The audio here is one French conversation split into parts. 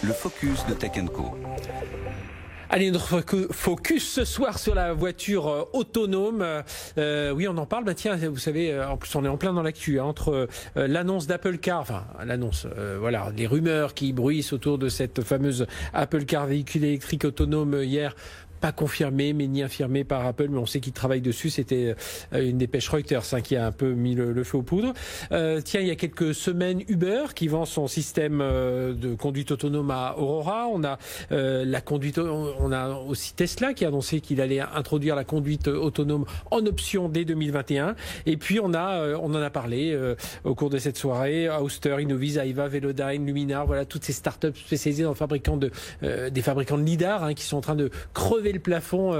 le focus de Tech Co. Allez, notre focus ce soir sur la voiture autonome. Oui, on en parle. Bah tiens, vous savez, en plus on est en plein dans l'actu, entre l'annonce d'Apple Car, enfin l'annonce, voilà, les rumeurs qui bruissent autour de cette fameuse Apple Car véhicule électrique autonome hier. Pas confirmé, mais ni infirmé par Apple, mais on sait qu'ils travaillent dessus. C'était une dépêche Reuters qui a un peu mis le feu aux poudres. Tiens, il y a quelques semaines, Uber qui vend son système de conduite autonome à Aurora. On a la conduite, on a aussi Tesla qui a annoncé qu'il allait introduire la conduite autonome en option dès 2021. Et puis on en a parlé au cours de cette soirée. Ouster, Innoviz, Aiva, Velodyne, Luminar, voilà toutes ces startups spécialisées dans des fabricants de lidar qui sont en train de crever le plafond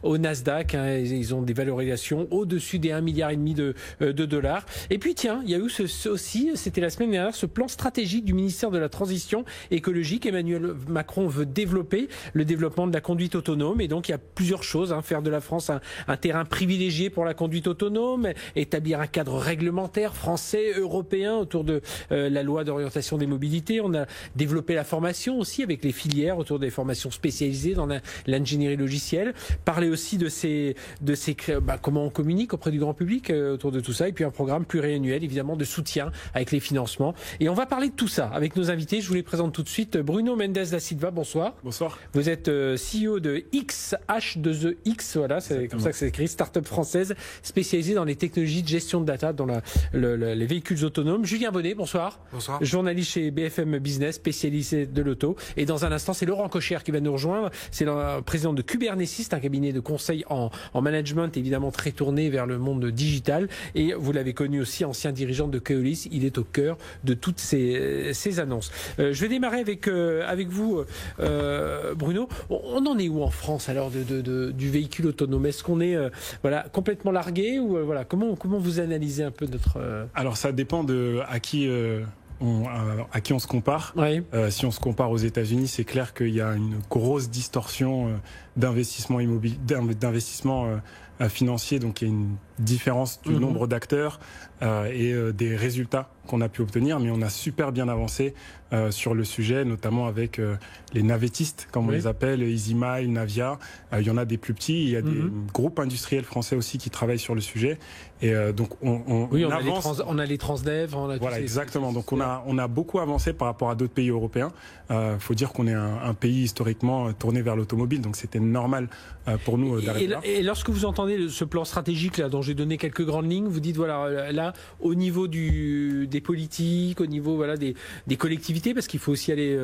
au Nasdaq. Ils ont des valorisations au-dessus des 1,5 milliard de dollars. Et puis tiens, il y a eu aussi, c'était la semaine dernière, ce plan stratégique du ministère de la Transition écologique. Emmanuel Macron veut développer le développement de la conduite autonome. Et donc il y a plusieurs choses. Faire de la France un terrain privilégié pour la conduite autonome, établir un cadre réglementaire français, européen autour de la loi d'orientation des mobilités. On a développé la formation aussi avec les filières autour des formations spécialisées dans l'ingénierie logicielle, parler aussi de comment on communique auprès du grand public autour de tout ça, et puis un programme pluriannuel évidemment de soutien avec les financements. Et on va parler de tout ça avec nos invités. Je vous les présente tout de suite. Bruno Mendes da Silva, bonsoir. Bonsoir. Vous êtes CEO de H2EX, voilà, c'est comme ça que c'est écrit, start-up française spécialisée dans les technologies de gestion de data dans les véhicules autonomes. Julien Bonnet, bonsoir. Bonsoir. Journaliste chez BFM Business, spécialisé de l'auto. Et dans un instant, c'est Laurent Cocher qui va nous rejoindre. C'est le président de Kubernetes, un cabinet de conseil en management, évidemment très tourné vers le monde digital. Et vous l'avez connu aussi, ancien dirigeant de Keolis. Il est au cœur de toutes ces annonces. Je vais démarrer avec vous, Bruno. On en est où en France alors du véhicule autonome? Est-ce qu'on est complètement largué ou comment vous analysez un peu notre... Alors ça dépend de à qui on se compare. Oui. Si on se compare aux États-Unis, c'est clair qu'il y a une grosse distorsion d'investissement immobilier, d'investissement financier. Donc il y a une différence du nombre d'acteurs et des résultats qu'on a pu obtenir. Mais on a super bien avancé sur le sujet, notamment avec les navettistes, comme on les appelle, EasyMile, Navia. Il y en a des plus petits. Il y a des groupes industriels français aussi qui travaillent sur le sujet. Et donc on avance. On a les Transdev. Voilà, exactement. Donc on a beaucoup avancé par rapport à d'autres pays européens. Faut dire qu'on est un pays historiquement tourné vers l'automobile, donc c'était normal pour nous d'arriver là. Et lorsque vous entendez ce plan stratégique là, dont j'ai donné quelques grandes lignes, vous dites là au niveau des politiques, au niveau des collectivités, parce qu'il faut aussi aller,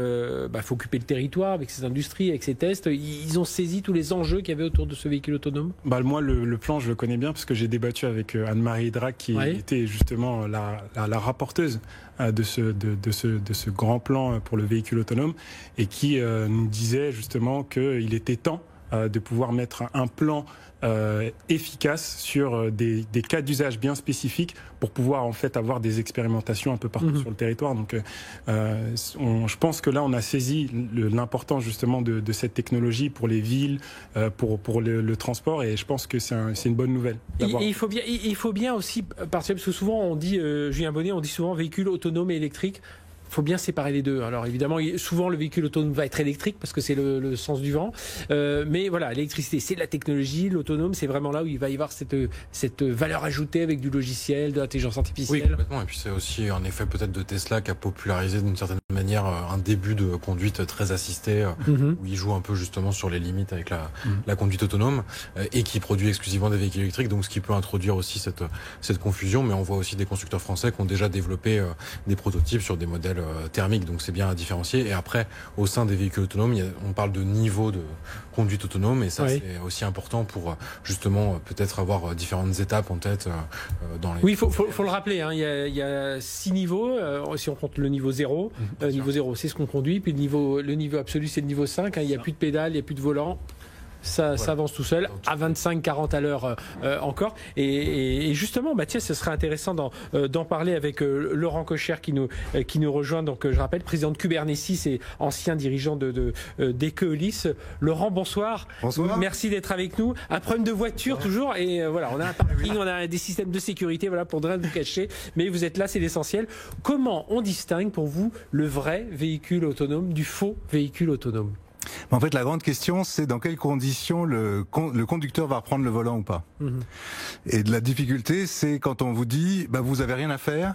faut occuper le territoire avec ces industries, avec ces tests. Ils ont saisi tous les enjeux qu'il y avait autour de ce véhicule autonome. Moi, le plan, je le connais bien parce que j'ai débattu avec Anne-Marie Drac, qui était justement la rapporteuse de ce grand plan pour le véhicule autonome, et qui nous disait justement qu'il était temps de pouvoir mettre un plan efficace sur des cas d'usage bien spécifiques pour pouvoir en fait avoir des expérimentations un peu partout sur le territoire. Donc je pense que là on a saisi l'importance justement de cette technologie pour les villes, pour le transport, et je pense que c'est une bonne nouvelle. Il faut bien aussi partir, parce que souvent on dit, Julien Bonnet, on dit souvent véhicule autonome et électrique. Il faut bien séparer les deux. Alors évidemment, souvent le véhicule autonome va être électrique parce que c'est le sens du vent. Mais voilà, l'électricité, c'est de la technologie. L'autonome, c'est vraiment là où il va y avoir cette valeur ajoutée avec du logiciel, de l'intelligence artificielle. Oui, complètement. Et puis c'est aussi un effet peut-être de Tesla qui a popularisé d'une certaine manière un début de conduite très assistée, où il joue un peu justement sur les limites avec la conduite autonome, et qui produit exclusivement des véhicules électriques. Donc ce qui peut introduire aussi cette confusion. Mais on voit aussi des constructeurs français qui ont déjà développé des prototypes sur des modèles thermique, donc c'est bien à différencier. Et après, au sein des véhicules autonomes, on parle de niveau de conduite autonome, et ça c'est aussi important pour justement peut-être avoir différentes étapes en tête dans les... Oui, faut le rappeler, il y a 6 niveaux, si on compte le niveau 0. Niveau 0, c'est ce qu'on conduit, puis le niveau absolu, c'est le niveau 5, il n'y a plus de pédale, il n'y a plus de volant. ça avance tout seul, à 25-40 à l'heure encore. Et justement, tiens, ce serait intéressant d'en parler avec Laurent Kocher qui nous rejoint. Donc, je rappelle, président de Kubernetes et ancien dirigeant d'Ekeolis. Laurent, bonsoir. Bonsoir. Merci d'être avec nous. Un problème de voiture toujours. Et voilà, on a un parking, on a des systèmes de sécurité, voilà, pour rien vous cacher. Mais vous êtes là, c'est l'essentiel. Comment on distingue pour vous le vrai véhicule autonome du faux véhicule autonome? En fait, la grande question, c'est dans quelles conditions le conducteur va reprendre le volant ou pas. Et la difficulté, c'est quand on vous dit, vous avez rien à faire,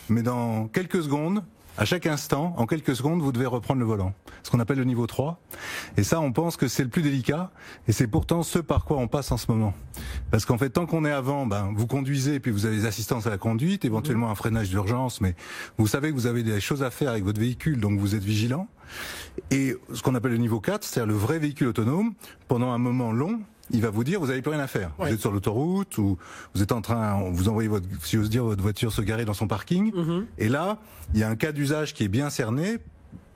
mais dans quelques secondes, à chaque instant, en quelques secondes, vous devez reprendre le volant. Ce qu'on appelle le niveau 3. Et ça, on pense que c'est le plus délicat. Et c'est pourtant ce par quoi on passe en ce moment. Parce qu'en fait, tant qu'on est avant, vous conduisez, puis vous avez des assistances à la conduite, éventuellement un freinage d'urgence, mais vous savez que vous avez des choses à faire avec votre véhicule, donc vous êtes vigilant. Et ce qu'on appelle le niveau 4, c'est-à-dire le vrai véhicule autonome, pendant un moment long, il va vous dire, vous n'avez plus rien à faire. Ouais. Vous êtes sur l'autoroute, ou vous êtes en train, vous envoyez si j'ose dire, votre voiture se garer dans son parking. Et là, il y a un cas d'usage qui est bien cerné,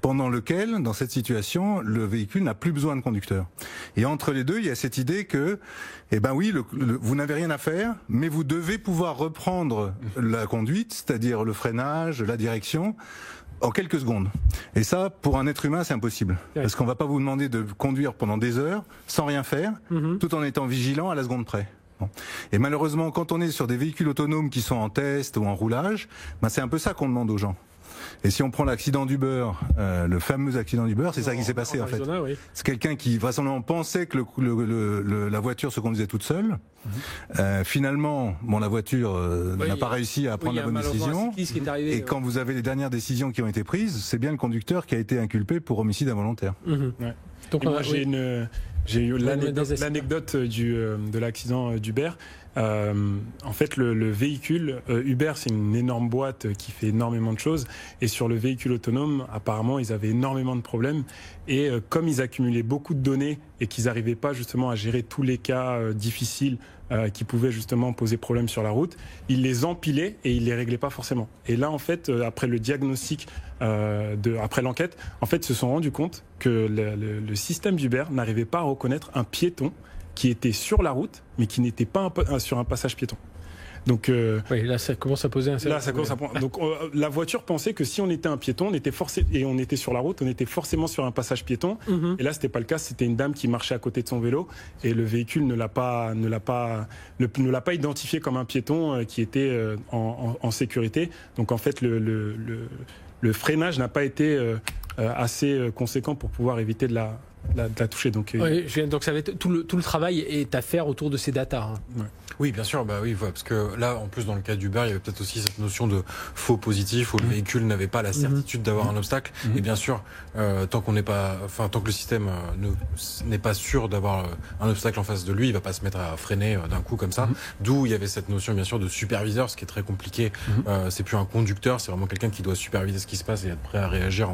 pendant lequel, dans cette situation, le véhicule n'a plus besoin de conducteur. Et entre les deux, il y a cette idée que, vous n'avez rien à faire, mais vous devez pouvoir reprendre la conduite, c'est-à-dire le freinage, la direction, en quelques secondes. Et ça, pour un être humain, c'est impossible. Parce qu'on va pas vous demander de conduire pendant des heures, sans rien faire, tout en étant vigilant à la seconde près. Bon. Et malheureusement, quand on est sur des véhicules autonomes qui sont en test ou en roulage, c'est un peu ça qu'on demande aux gens. Et si on prend l'accident d'Uber, le fameux accident d'Uber, c'est ça qui s'est passé en fait. Oui. C'est quelqu'un qui vraisemblablement pensait que la voiture se conduisait toute seule. Finalement, la voiture n'a pas réussi à prendre la bonne décision. Et quand vous avez les dernières décisions qui ont été prises, c'est bien le conducteur qui a été inculpé pour homicide involontaire. Ouais. Donc moi, j'ai eu l'anecdote de l'accident d'Uber. En fait, le véhicule, Uber, c'est une énorme boîte qui fait énormément de choses. Et sur le véhicule autonome, apparemment, ils avaient énormément de problèmes. Et comme ils accumulaient beaucoup de données et qu'ils n'arrivaient pas justement à gérer tous les cas difficiles qui pouvaient justement poser problème sur la route, ils les empilaient et ils les réglaient pas forcément. Et là, en fait, après le diagnostic, après l'enquête, en fait, ils se sont rendus compte que le système d'Uber n'arrivait pas à reconnaître un piéton qui était sur la route, mais qui n'était pas sur un passage piéton. Donc, là, ça commence à poser un certain problème. Donc, la voiture pensait que si on était un piéton, on était sur la route, on était forcément sur un passage piéton. Et là, c'était pas le cas. C'était une dame qui marchait à côté de son vélo, et le véhicule ne l'a pas identifié comme un piéton qui était en sécurité. Donc, en fait, le freinage n'a pas été assez conséquent pour pouvoir éviter de la toucher. Donc ça va être tout le travail est à faire autour de ces datas. Ouais. Oui, bien sûr, parce que là, en plus, dans le cas d'Uber, il y avait peut-être aussi cette notion de faux positif où le véhicule n'avait pas la certitude d'avoir un obstacle. Et bien sûr, tant que le système n'est pas sûr d'avoir un obstacle en face de lui, il va pas se mettre à freiner d'un coup comme ça. D'où il y avait cette notion, bien sûr, de superviseur, ce qui est très compliqué. C'est plus un conducteur, c'est vraiment quelqu'un qui doit superviser ce qui se passe et être prêt à réagir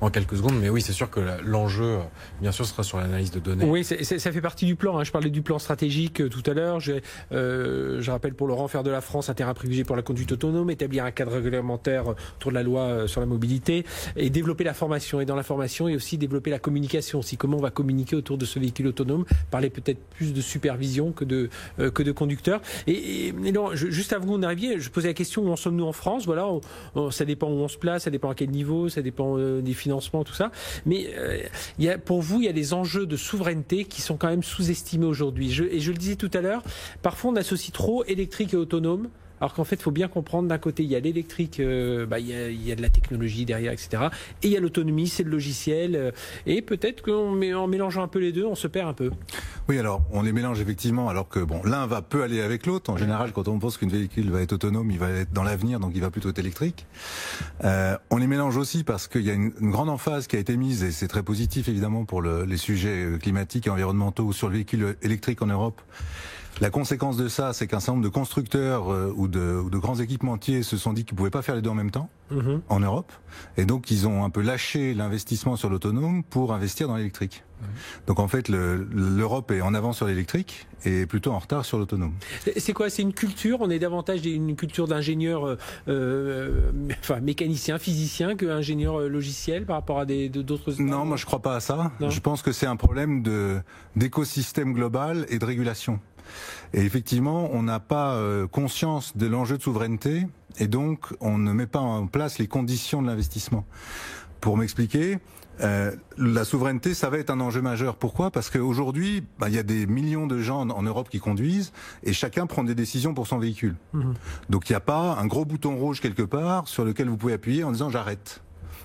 en quelques secondes. Mais oui, c'est sûr que l'enjeu, bien sûr, sera sur l'analyse de données. Oui, ça fait partie du plan. Je parlais du plan stratégique tout à l'heure. Je rappelle pour Laurent, faire de la France un terrain privilégié pour la conduite autonome, établir un cadre réglementaire autour de la loi sur la mobilité et développer la formation. Et dans la formation, et aussi développer la communication. Comment on va communiquer autour de ce véhicule autonome, parler peut-être plus de supervision que de conducteur. Et non, juste avant que vous arriviez, je posais la question, où en sommes-nous en France? Voilà, ça dépend où on se place, ça dépend à quel niveau, ça dépend des financements, tout ça. Mais pour vous, il y a des enjeux de souveraineté qui sont quand même sous-estimés aujourd'hui. Et je le disais tout à l'heure, parfois on associe trop électrique et autonome, alors qu'en fait, il faut bien comprendre, d'un côté, il y a l'électrique, il y a de la technologie derrière, etc. Et il y a l'autonomie, c'est le logiciel. Et peut-être qu'en mélangeant un peu les deux, on se perd un peu. Oui, alors, on les mélange effectivement, alors que l'un peut aller avec l'autre. En général, quand on pense qu'une véhicule va être autonome, il va être dans l'avenir, donc il va plutôt être électrique. On les mélange aussi parce qu'il y a une grande emphase qui a été mise, et c'est très positif évidemment pour les sujets climatiques et environnementaux sur le véhicule électrique en Europe. La conséquence de ça, c'est qu'un certain nombre de constructeurs ou de grands équipementiers se sont dit qu'ils ne pouvaient pas faire les deux en même temps en Europe. Et donc, ils ont un peu lâché l'investissement sur l'autonome pour investir dans l'électrique. Donc en fait, l'Europe est en avance sur l'électrique et plutôt en retard sur l'autonome. C'est quoi? C'est une culture? On est davantage une culture d'ingénieur, mécanicien, physicien qu'ingénieur logiciel par rapport à d'autres... Non, moi je crois pas à ça. Non. Je pense que c'est un problème d'écosystème global et de régulation. Et effectivement, on n'a pas conscience de l'enjeu de souveraineté et donc on ne met pas en place les conditions de l'investissement. Pour m'expliquer, la souveraineté, ça va être un enjeu majeur. Pourquoi? Parce qu'aujourd'hui, il y a des millions de gens en Europe qui conduisent et chacun prend des décisions pour son véhicule. Donc il n'y a pas un gros bouton rouge quelque part sur lequel vous pouvez appuyer en disant j'arrête.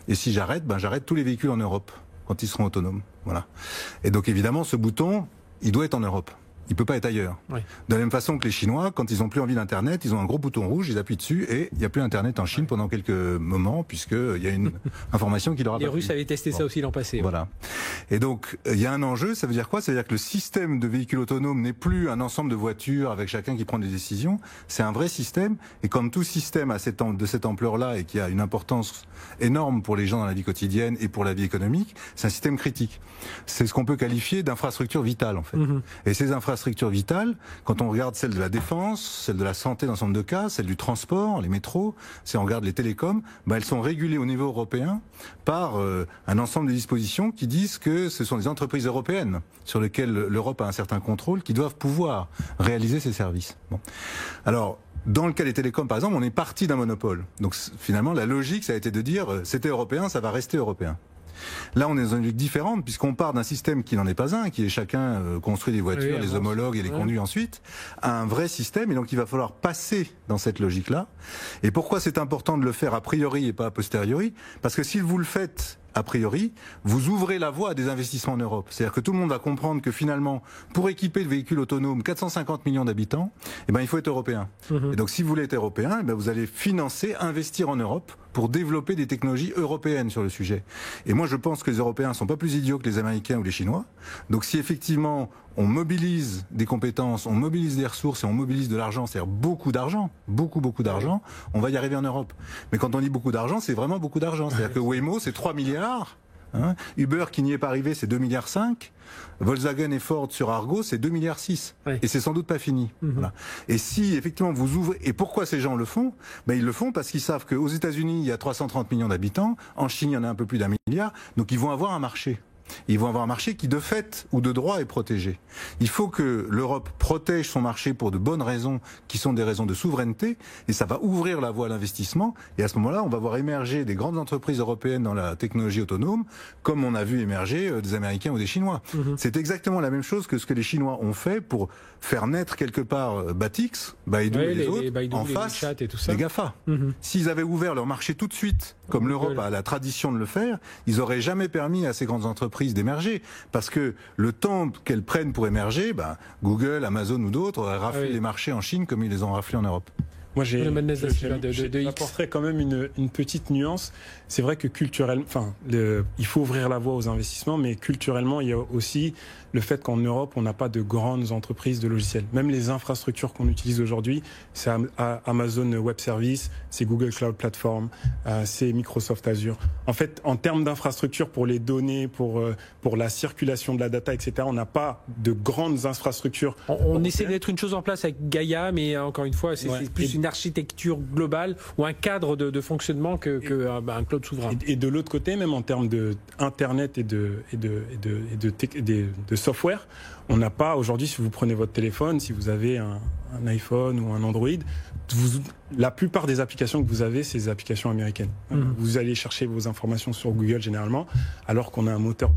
Et si j'arrête, j'arrête tous les véhicules en Europe quand ils seront autonomes. Voilà. Et donc évidemment, ce bouton, il doit être en Europe. Il peut pas être ailleurs. Oui. De la même façon que les Chinois, quand ils ont plus envie d'Internet, ils ont un gros bouton rouge, ils appuient dessus et il n'y a plus Internet en Chine pendant quelques moments puisqu'il y a une information qui leur a Les Russes avaient testé ça aussi l'an passé. Voilà. Et donc, il y a un enjeu, ça veut dire quoi? Ça veut dire que le système de véhicules autonomes n'est plus un ensemble de voitures avec chacun qui prend des décisions. C'est un vrai système. Et comme tout système de cette ampleur-là et qui a une importance énorme pour les gens dans la vie quotidienne et pour la vie économique, c'est un système critique. C'est ce qu'on peut qualifier d'infrastructure vitale, en fait. Et ces infrastructures vitales, quand on regarde celle de la défense, celle de la santé dans un certain nombre de cas, celle du transport, les métros, si on regarde les télécoms, elles sont régulées au niveau européen par un ensemble de dispositions qui disent que ce sont des entreprises européennes sur lesquelles l'Europe a un certain contrôle qui doivent pouvoir réaliser ces services. Bon. Alors, dans le cas des télécoms, par exemple, on est parti d'un monopole. Donc finalement, la logique, ça a été de dire c'était européen, ça va rester européen. Là, on est dans une logique différente puisqu'on part d'un système qui n'en est pas un, qui est chacun construit des voitures, les homologue et les conduit ensuite, à un vrai système. Et donc, il va falloir passer dans cette logique-là. Et pourquoi c'est important de le faire a priori et pas a posteriori? Parce que si vous le faites a priori, vous ouvrez la voie à des investissements en Europe. C'est-à-dire que tout le monde va comprendre que finalement, pour équiper de véhicules autonomes 450 millions d'habitants, il faut être européen. Et donc, si vous voulez être européen, vous allez financer, investir en Europe pour développer des technologies européennes sur le sujet. Et moi, je pense que les Européens ne sont pas plus idiots que les Américains ou les Chinois. Donc, si effectivement, on mobilise des compétences, on mobilise des ressources et on mobilise de l'argent, c'est-à-dire beaucoup d'argent, beaucoup d'argent, on va y arriver en Europe. Mais quand on dit beaucoup d'argent, c'est vraiment beaucoup d'argent. C'est-à-dire que Waymo, c'est 3 milliards. Uber, qui n'y est pas arrivé, c'est 2,5 milliards. Volkswagen et Ford sur Argo, c'est 2,6 milliards. Et c'est sans doute pas fini. Voilà. Et si, effectivement, vous ouvrez... Et pourquoi ces gens le font? Ils le font parce qu'ils savent qu'aux États-Unis, il y a 330 millions d'habitants. En Chine, il y en a un peu plus d'1 milliard. Donc, ils vont avoir un marché. Ils vont avoir un marché qui, de fait ou de droit, est protégé. Il faut que l'Europe protège son marché pour de bonnes raisons, qui sont des raisons de souveraineté, et ça va ouvrir la voie à l'investissement. Et à ce moment-là, on va voir émerger des grandes entreprises européennes dans la technologie autonome, comme on a vu émerger des Américains ou des Chinois. C'est exactement la même chose que ce que les Chinois ont fait pour faire naître quelque part Batix, Baidu et les autres, Baidu, en face des GAFA. S'ils avaient ouvert leur marché tout de suite, comme l'Europe a la tradition de le faire, ils n'auraient jamais permis à ces grandes entreprises d'émerger, parce que le temps qu'elles prennent pour émerger, Google, Amazon ou d'autres auraient raflé les marchés en Chine comme ils les ont raflés en Europe. Moi, j'apporterais quand même une petite nuance. C'est vrai que culturellement, il faut ouvrir la voie aux investissements, mais culturellement, il y a aussi le fait qu'en Europe, on n'a pas de grandes entreprises de logiciels. Même les infrastructures qu'on utilise aujourd'hui, c'est Amazon Web Services, c'est Google Cloud Platform, c'est Microsoft Azure. En fait, en termes d'infrastructures pour les données, pour la circulation de la data, etc., on n'a pas de grandes infrastructures. On essaie de mettre une chose en place avec Gaia, mais encore une fois, c'est plus une architecture globale ou un cadre de fonctionnement qu'un cloud souverain. Et de l'autre côté, même en termes d'internet et de software, on n'a pas aujourd'hui, si vous prenez votre téléphone, si vous avez un iPhone ou un Android, la plupart des applications que vous avez, c'est des applications américaines. Vous allez chercher vos informations sur Google généralement, alors qu'on a un moteur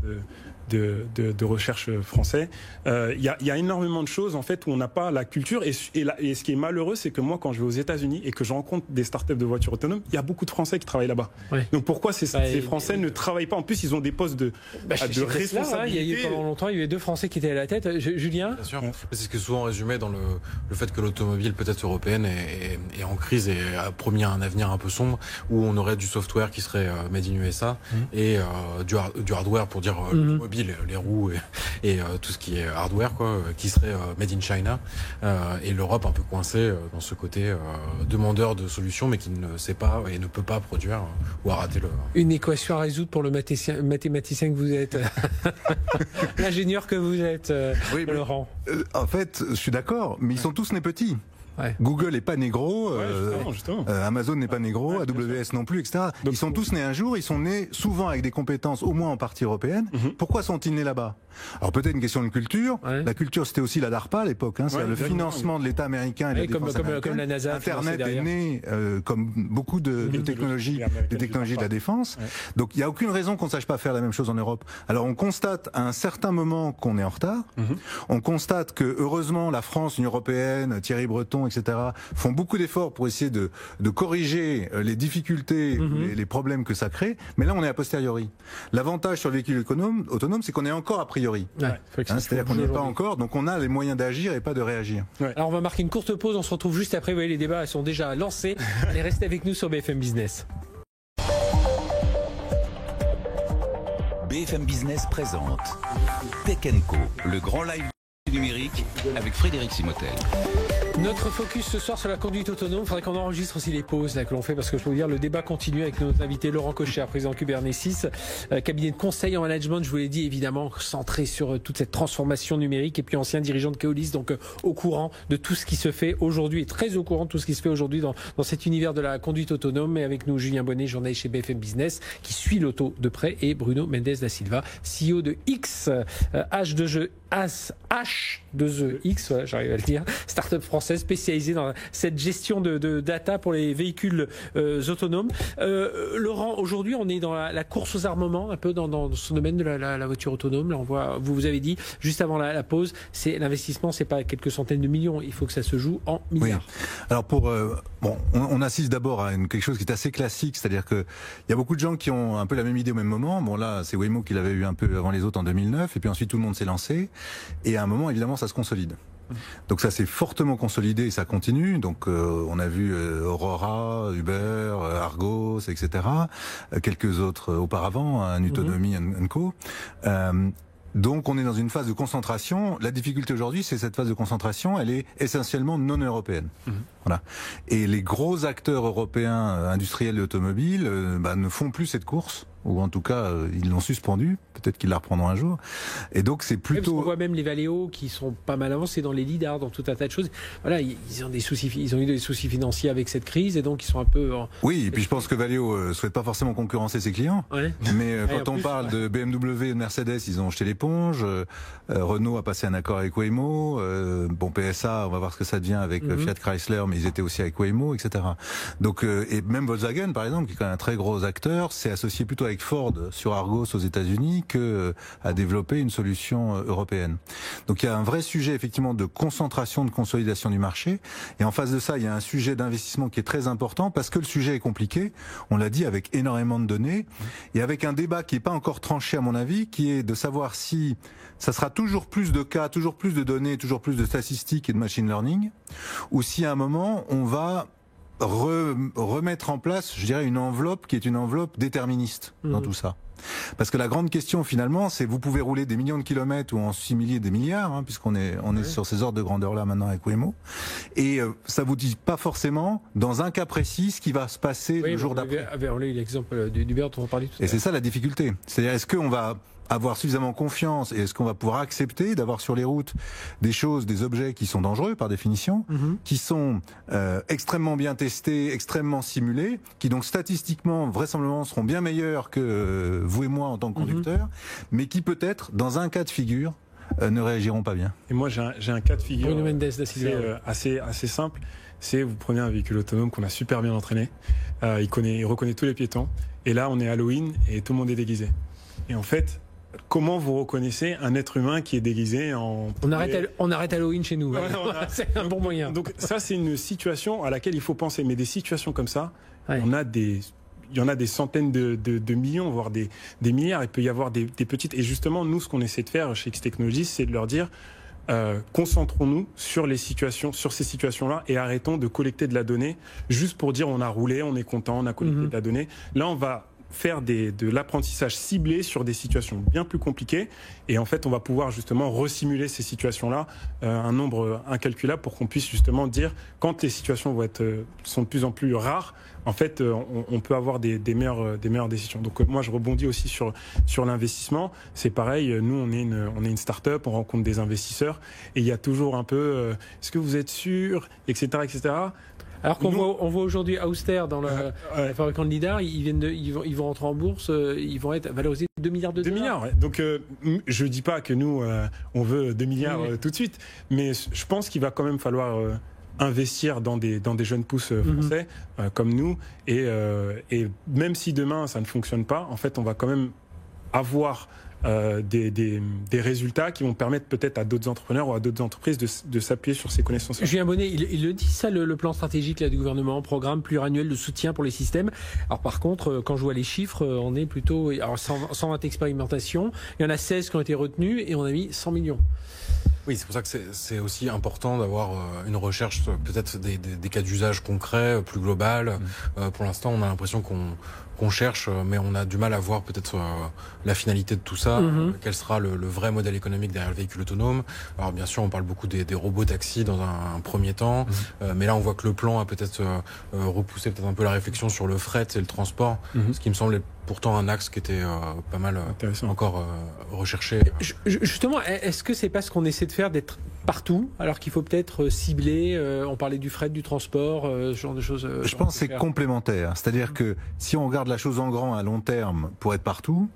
de recherche français. Il y a énormément de choses en fait où on n'a pas la culture et ce qui est malheureux, c'est que moi quand je vais aux États-Unis et que je rencontre des startups de voitures autonomes, il y a beaucoup de Français qui travaillent là-bas. Donc pourquoi ces Français ne travaillent pas? En plus, ils ont des postes de responsabilité. Pendant longtemps, il y avait 2 Français qui étaient à la tête. Julien? Bien sûr. C'est ce que souvent résumé dans le fait que l'automobile peut-être européenne est en crise et a promis un avenir un peu sombre où on aurait du software qui serait made in USA et du hardware pour dire l'automobile automobile, les roues et tout ce qui est hardware, quoi, qui serait made in China, et l'Europe un peu coincée dans ce côté demandeur de solutions, mais qui ne sait pas et ne peut pas produire ou a raté le... Une équation à résoudre pour le mathématicien que vous êtes, l'ingénieur que vous êtes, oui, Laurent. En fait, je suis d'accord, mais ils sont tous nés petits. Ouais. Google n'est pas né gros, justement. Amazon n'est pas né gros, Ouais, AWS non plus, etc. Donc, ils sont tous nés un jour, ils sont nés souvent avec des compétences au moins en partie européenne. Pourquoi sont-ils nés là-bas? Alors peut-être une question de culture. Ouais. La culture, c'était aussi la DARPA à l'époque, c'est le financement de l'État américain et de la défense américaine. Comme la NASA. Internet est né comme beaucoup de technologies, des technologies de la défense. Ouais. Donc il n'y a aucune raison qu'on ne sache pas faire la même chose en Europe. Alors on constate à un certain moment qu'on est en retard. On constate que heureusement la France, l'Union européenne, Thierry Breton, etc. font beaucoup d'efforts pour essayer de corriger les difficultés, les problèmes que ça crée. Mais là on est a posteriori. L'avantage sur le véhicule autonome, c'est qu'on est encore a priori. Ouais, C'est-à-dire qu'on n'y est pas encore, donc on a les moyens d'agir et pas de réagir. Ouais. Alors on va marquer une courte pause, on se retrouve juste après. Vous voyez, les débats sont déjà lancés. Allez, restez avec nous sur BFM Business. BFM Business présente Tech & Co, le grand live numérique avec Frédéric Simotel. Notre focus ce soir sur la conduite autonome. Il faudrait qu'on enregistre aussi les pauses là, que l'on fait, parce que je peux vous dire, le débat continue avec nos invités. Laurent Kocher, président Kubernetes, cabinet de conseil en management, je vous l'ai dit, évidemment centré sur toute cette transformation numérique, et puis ancien dirigeant de Keolis, donc au courant de tout ce qui se fait aujourd'hui, et très au courant de tout ce qui se fait aujourd'hui dans cet univers de la conduite autonome. Et avec nous, Julien Bonnet, journaliste chez BFM Business, qui suit l'auto de près, et Bruno Mendes da Silva, CEO de X, H2E, H2EX, ouais, j'arrive à le dire, start-up française spécialisée dans cette gestion de data pour les véhicules autonomes. Laurent, aujourd'hui, on est dans la course aux armements, un peu dans ce domaine de la voiture autonome. Là, on voit, vous avez dit juste avant la pause, c'est l'investissement, c'est pas quelques centaines de millions, il faut que ça se joue en milliards. Oui. Alors on assiste d'abord à quelque chose qui est assez classique, c'est-à-dire que il y a beaucoup de gens qui ont un peu la même idée au même moment. Bon là, c'est Waymo qui l'avait eu un peu avant les autres en 2009, et puis ensuite tout le monde s'est lancé, et à un moment évidemment ça se consolide. Donc ça s'est fortement consolidé et ça continue. Donc on a vu Aurora, Uber, Argos, etc. Quelques autres auparavant, Autonomy & Co. Donc on est dans une phase de concentration. La difficulté aujourd'hui, c'est cette phase de concentration, elle est essentiellement non européenne. Voilà. Et les gros acteurs européens industriels de l'automobile ne font plus cette course, ou en tout cas ils l'ont suspendue. Peut-être qu'ils la reprendront un jour. Et donc c'est plutôt. Oui, on voit même les Valeo qui sont pas mal avancés dans les lidars, dans tout un tas de choses. Voilà, ils ont des soucis, ils ont eu des soucis financiers avec cette crise, et donc ils sont un peu. Oui, et puis je pense que Valeo souhaite pas forcément concurrencer ses clients. Ouais. Mais quand on parle de BMW et de Mercedes, ils ont jeté l'éponge. Renault a passé un accord avec Waymo. Bon, PSA, on va voir ce que ça devient avec Fiat Chrysler, mais ils étaient aussi avec Waymo, etc. Donc et même Volkswagen, par exemple, qui est quand même un très gros acteur, s'est associé plutôt avec Ford sur Argos aux États-Unis que à développer une solution européenne. Donc il y a un vrai sujet effectivement de concentration, de consolidation du marché, et en face de ça, il y a un sujet d'investissement qui est très important parce que le sujet est compliqué, on l'a dit, avec énormément de données, et avec un débat qui n'est pas encore tranché à mon avis, qui est de savoir si ça sera toujours plus de cas, toujours plus de données, toujours plus de statistiques et de machine learning, ou si à un moment on va remettre en place, je dirais, une enveloppe qui est une enveloppe déterministe dans tout ça. Parce que la grande question finalement, c'est vous pouvez rouler des millions de kilomètres ou en 6 milliers, des milliards, puisqu'on est sur ces ordres de grandeur là maintenant avec Waymo, et ça vous dit pas forcément dans un cas précis ce qui va se passer le jour d'après. On a eu l'exemple d'Uber dont on parlait tout à l'heure. Et c'est ça la difficulté. C'est-à-dire, est-ce qu'on va avoir suffisamment confiance et est-ce qu'on va pouvoir accepter d'avoir sur les routes des choses, des objets qui sont dangereux par définition, qui sont extrêmement bien testés, extrêmement simulés, qui donc statistiquement vraisemblablement seront bien meilleurs que vous et moi en tant que conducteurs, mais qui peut-être dans un cas de figure ne réagiront pas bien. Et moi j'ai un cas de figure assez simple. C'est vous prenez un véhicule autonome qu'on a super bien entraîné, il reconnaît tous les piétons, et là on est Halloween et tout le monde est déguisé. Et en fait, comment vous reconnaissez un être humain qui est déguisé en... On arrête Halloween chez nous. C'est un bon moyen. Donc ça, c'est une situation à laquelle il faut penser. Mais des situations comme ça, il y en a des centaines de millions, voire des milliards. Il peut y avoir des petites... Et justement, nous, ce qu'on essaie de faire chez X Technologies, c'est de leur dire... concentrons-nous sur ces situations-là, et arrêtons de collecter de la donnée juste pour dire on a roulé, on est content, on a collecté de la donnée. Là, on va faire de l'apprentissage ciblé sur des situations bien plus compliquées. Et en fait, on va pouvoir justement resimuler ces situations-là, un nombre incalculable, pour qu'on puisse justement dire, quand les situations sont de plus en plus rares, en fait, on peut avoir des meilleures décisions. Donc moi, je rebondis aussi sur l'investissement. C'est pareil, nous, on est une start-up, on rencontre des investisseurs, et il y a toujours un peu, est-ce que vous êtes sûr, etc., etc. Alors qu'on voit aujourd'hui Auster dans le fabricant de lidar, ils vont rentrer en bourse, ils vont être valorisés 2 milliards de dollars. 2 milliards, ouais. Donc je dis pas que nous on veut 2 milliards tout de suite, mais je pense qu'il va quand même falloir investir dans des jeunes pousses français comme nous, et même si demain ça ne fonctionne pas, en fait on va quand même avoir des résultats qui vont permettre peut-être à d'autres entrepreneurs ou à d'autres entreprises de s'appuyer sur ces connaissances. Julien Bonnet, il le dit ça, le plan stratégique là, du gouvernement, programme pluriannuel de soutien pour les systèmes. Alors par contre, quand je vois les chiffres, on est plutôt... Alors 120 expérimentations, il y en a 16 qui ont été retenues et on a mis 100 millions. Oui, c'est pour ça que c'est aussi important d'avoir une recherche peut-être des cas d'usage concrets, plus global. Pour l'instant, on a l'impression qu'on cherche, mais on a du mal à voir peut-être la finalité de tout ça, quel sera le vrai modèle économique derrière le véhicule autonome. Alors bien sûr, on parle beaucoup des robots taxis dans un premier temps, mais là on voit que le plan a peut-être repoussé peut-être un peu la réflexion sur le fret et le transport, ce qui me semble pourtant un axe qui était pas mal encore recherché. Justement, est-ce que c'est parce qu'on essaie de faire d'être partout, alors qu'il faut peut-être cibler, on parlait du fret, du transport, ce genre de choses. Je pense que c'est complémentaire. C'est-à-dire que si on regarde la chose en grand à long terme pour être partout,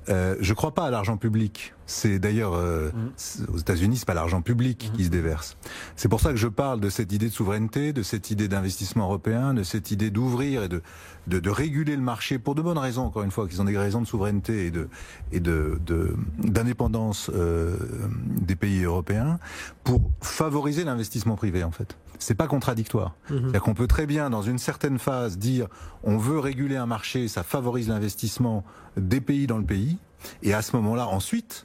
je crois pas à l'argent public. C'est d'ailleurs aux États-Unis, c'est pas l'argent public qui se déverse. C'est pour ça que je parle de cette idée de souveraineté, de cette idée d'investissement européen, de cette idée d'ouvrir et de réguler le marché pour de bonnes raisons, encore une fois, qu'ils ont des raisons de souveraineté et d'indépendance des pays européens, pour favoriser l'investissement privé, en fait. C'est pas contradictoire. C'est-à-dire qu'on peut très bien, dans une certaine phase, dire on veut réguler un marché, ça favorise l'investissement des pays dans le pays, et à ce moment-là, ensuite,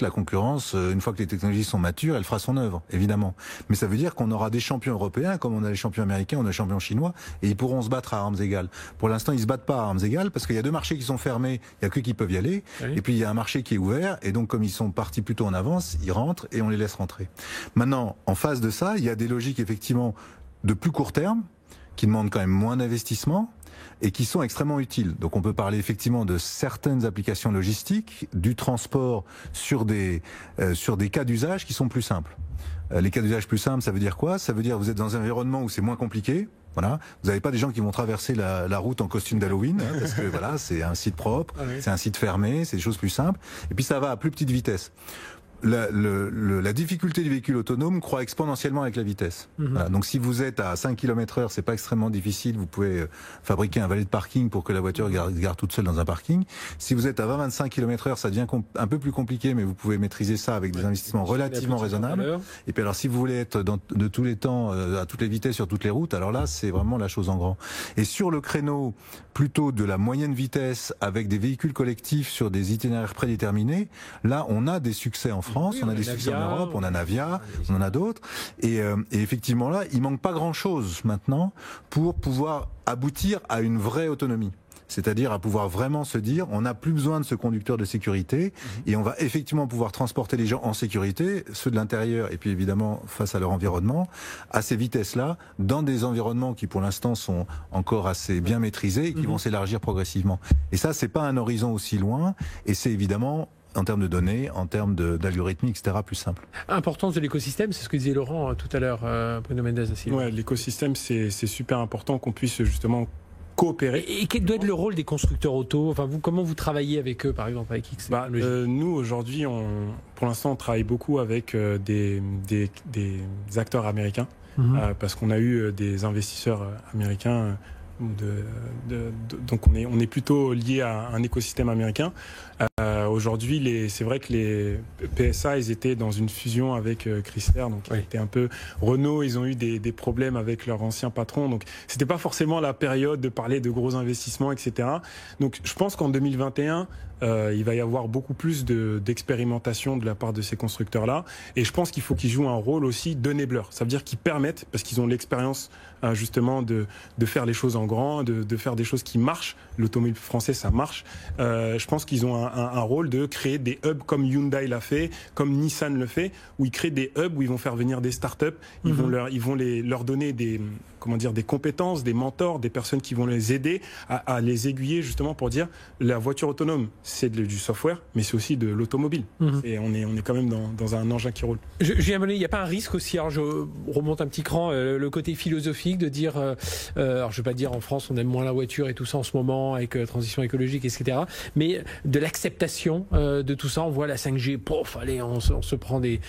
la concurrence, une fois que les technologies sont matures, elle fera son œuvre, évidemment. Mais ça veut dire qu'on aura des champions européens, comme on a les champions américains, on a les champions chinois, et ils pourront se battre à armes égales. Pour l'instant, ils se battent pas à armes égales, parce qu'il y a deux marchés qui sont fermés, il y a que qui peuvent y aller, et puis il y a un marché qui est ouvert, et donc comme ils sont partis plutôt en avance, ils rentrent et on les laisse rentrer. Maintenant, en face de ça, il y a des logiques effectivement de plus court terme, qui demandent quand même moins d'investissement, et qui sont extrêmement utiles. Donc on peut parler effectivement de certaines applications logistiques, du transport sur des cas d'usage qui sont plus simples. Les cas d'usage plus simples, ça veut dire quoi? Ça veut dire que vous êtes dans un environnement où c'est moins compliqué. Voilà, vous n'avez pas des gens qui vont traverser la route en costume d'Halloween, parce que voilà, c'est un site propre, c'est un site fermé, c'est des choses plus simples. Et puis ça va à plus petite vitesse. La difficulté du véhicule autonome croît exponentiellement avec la vitesse. Voilà, donc si vous êtes à 5 km/h, c'est pas extrêmement difficile, vous pouvez fabriquer un valet de parking pour que la voiture gare toute seule dans un parking. Si vous êtes à 20-25 km/h, ça devient un peu plus compliqué, mais vous pouvez maîtriser ça avec des investissements relativement raisonnables. Et puis alors si vous voulez être de tous les temps, à toutes les vitesses, sur toutes les routes, alors là c'est vraiment la chose en grand. Et sur le créneau plutôt de la moyenne vitesse avec des véhicules collectifs sur des itinéraires prédéterminés, là on a des succès en France, on a des succès en Europe, on a Navia, on en a d'autres, et effectivement là, il manque pas grand-chose maintenant pour pouvoir aboutir à une vraie autonomie. C'est-à-dire à pouvoir vraiment se dire, on n'a plus besoin de ce conducteur de sécurité, et on va effectivement pouvoir transporter les gens en sécurité, ceux de l'intérieur, et puis évidemment face à leur environnement, à ces vitesses-là, dans des environnements qui pour l'instant sont encore assez bien maîtrisés et qui vont s'élargir progressivement. Et ça, c'est pas un horizon aussi loin, et c'est évidemment en termes de données, en termes d'algorithmie, etc., plus simple. Importance de l'écosystème, c'est ce que disait Laurent tout à l'heure, Bruno Mendes. Ouais, l'écosystème, c'est super important qu'on puisse justement coopérer. Et quel doit être le rôle des constructeurs auto? Enfin, comment vous travaillez avec eux, par exemple, avec X nous, aujourd'hui, pour l'instant, on travaille beaucoup avec des acteurs américains, parce qu'on a eu des investisseurs américains. Donc on est plutôt lié à un écosystème américain. Aujourd'hui, c'est vrai que les PSA, ils étaient dans une fusion avec Chrysler, donc ils étaient un peu Renault. Ils ont eu des problèmes avec leur ancien patron, donc c'était pas forcément la période de parler de gros investissements, etc. Donc je pense qu'en 2021, il va y avoir beaucoup plus d'expérimentation de la part de ces constructeurs-là. Et je pense qu'il faut qu'ils jouent un rôle aussi d'enabler. Ça veut dire qu'ils permettent, parce qu'ils ont l'expérience justement de faire les choses en grand, de faire des choses qui marchent. L'automobile français, ça marche. Je pense qu'ils ont un rôle de créer des hubs comme Hyundai l'a fait, comme Nissan le fait, où ils créent des hubs où ils vont faire venir des startups, ils vont leur donner des compétences, des mentors, des personnes qui vont les aider à les aiguiller justement pour dire la voiture autonome, c'est du software, mais c'est aussi de l'automobile. Et on est quand même dans un engin qui roule. Il n'y a pas un risque aussi, alors je remonte un petit cran, le côté philosophique de dire, alors je ne vais pas dire en France on aime moins la voiture et tout ça en ce moment avec transition écologique, etc. Mais de l'acceptation de tout ça, on voit la 5G, allez, on se prend des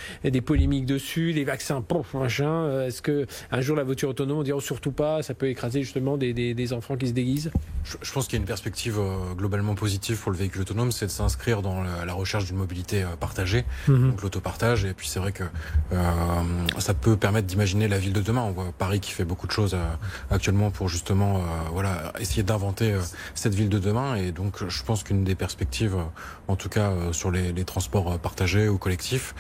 polémiques dessus, les vaccins, machin. Est-ce que un jour la voiture autonome, on dira surtout pas, ça peut écraser justement des enfants qui se déguisent? Je pense qu'il y a une perspective globalement positive pour le véhicule autonome, c'est de s'inscrire dans la recherche d'une mobilité partagée, donc l'autopartage. Et puis c'est vrai que ça peut permettre d'imaginer la ville de demain. On voit Paris qui fait beaucoup de choses actuellement pour justement essayer d'inventer cette ville de demain. Et donc je pense qu'une des perspectives, en tout cas sur les transports partagés ou collectifs,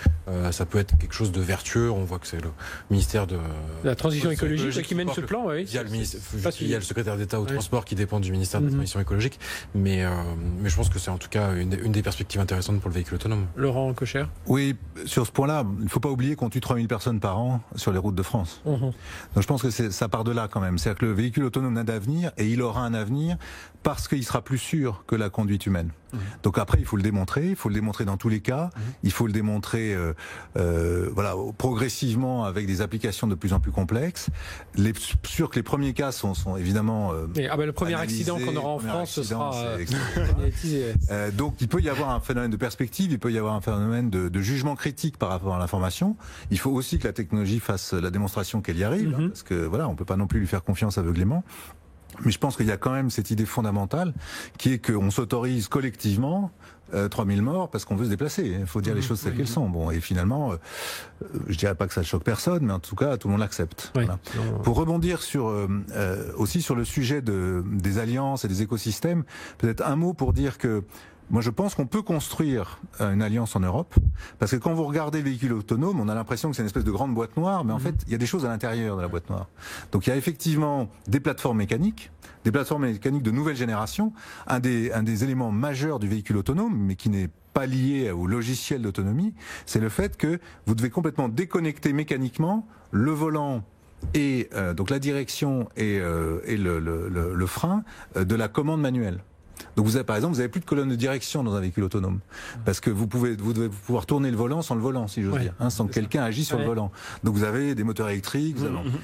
ça peut être quelque chose de vertueux. On voit que c'est le ministère de la transition écologique qui mène ce plan. Oui, il y a le secrétaire d'État au transport qui dépend du ministère de la transition écologique, mais je pense que c'est en tout cas une des perspectives intéressantes pour le véhicule autonome. Laurent Cocher. Oui, sur ce point-là, il ne faut pas oublier qu'on tue 3000 personnes par an sur les routes de France. Donc je pense que ça part de là quand même. C'est-à-dire que le véhicule autonome n'a d'avenir, et il aura un avenir parce qu'il sera plus sûr que la conduite humaine. Donc après, il faut le démontrer dans tous les cas, il faut le démontrer progressivement avec des applications de plus en plus complexes. Sûr que les premiers cas sont évidemment le premier accident qu'on aura en France, ce sera donc il peut y avoir un phénomène de perspective, il peut y avoir un phénomène de jugement critique par rapport à l'information. Il faut aussi que la technologie fasse la démonstration qu'elle y arrive, parce que voilà, on peut pas non plus lui faire confiance aveuglément. Mais je pense qu'il y a quand même cette idée fondamentale qui est qu'on s'autorise collectivement 3000 morts parce qu'on veut se déplacer. Il faut dire les choses telles qu'elles sont. Bon, et finalement, je dirais pas que ça choque personne, mais en tout cas, tout le monde l'accepte. Oui. Voilà. Pour rebondir aussi sur le sujet des alliances et des écosystèmes, peut-être un mot pour dire que moi, je pense qu'on peut construire une alliance en Europe, parce que quand vous regardez le véhicule autonome, on a l'impression que c'est une espèce de grande boîte noire, mais en fait, il y a des choses à l'intérieur de la boîte noire. Donc, il y a effectivement des plateformes mécaniques de nouvelle génération. Un des éléments majeurs du véhicule autonome, mais qui n'est pas lié au logiciel d'autonomie, c'est le fait que vous devez complètement déconnecter mécaniquement le volant et donc la direction et le frein de la commande manuelle. Donc par exemple, vous avez plus de colonne de direction dans un véhicule autonome, parce que vous devez pouvoir tourner le volant sans le volant, si j'ose dire, sans que quelqu'un agisse sur le volant. Donc vous avez des moteurs électriques.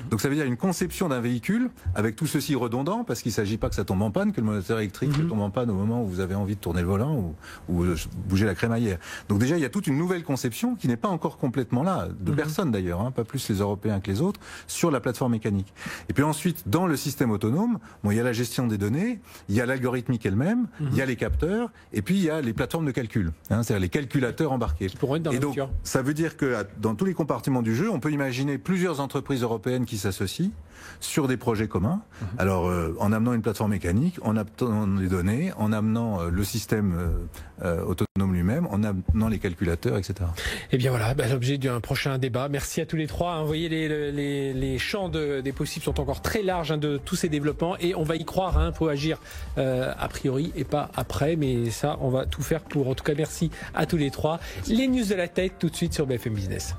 Donc ça veut dire une conception d'un véhicule avec tout ceci redondant, parce qu'il ne s'agit pas que ça tombe en panne, que le moteur électrique tombe en panne au moment où vous avez envie de tourner le volant ou bouger la crémaillère. Donc déjà, il y a toute une nouvelle conception qui n'est pas encore complètement là, de personne d'ailleurs, pas plus les Européens que les autres, sur la plateforme mécanique. Et puis ensuite, dans le système autonome, il y a la gestion des données, il y a l'algorithmique elle-même, il y a les capteurs, et puis il y a les plateformes de calcul, c'est-à-dire les calculateurs embarqués. Qui pourront être dans et donc, ça veut dire que dans tous les compartiments du jeu, on peut imaginer plusieurs entreprises européennes qui s'associent sur des projets communs. Alors, en amenant une plateforme mécanique, en amenant les données, en amenant le système autonome lui-même, en amenant les calculateurs, etc. Et bien voilà, l'objet d'un prochain débat. Merci à tous les trois. Vous voyez, les champs des possibles sont encore très larges de tous ces développements, et on va y croire. Faut agir a priori et pas après, mais ça, on va tout faire pour. En tout cas, merci à tous les trois. Les news de la tech tout de suite sur BFM Business.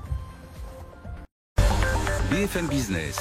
BFM Business.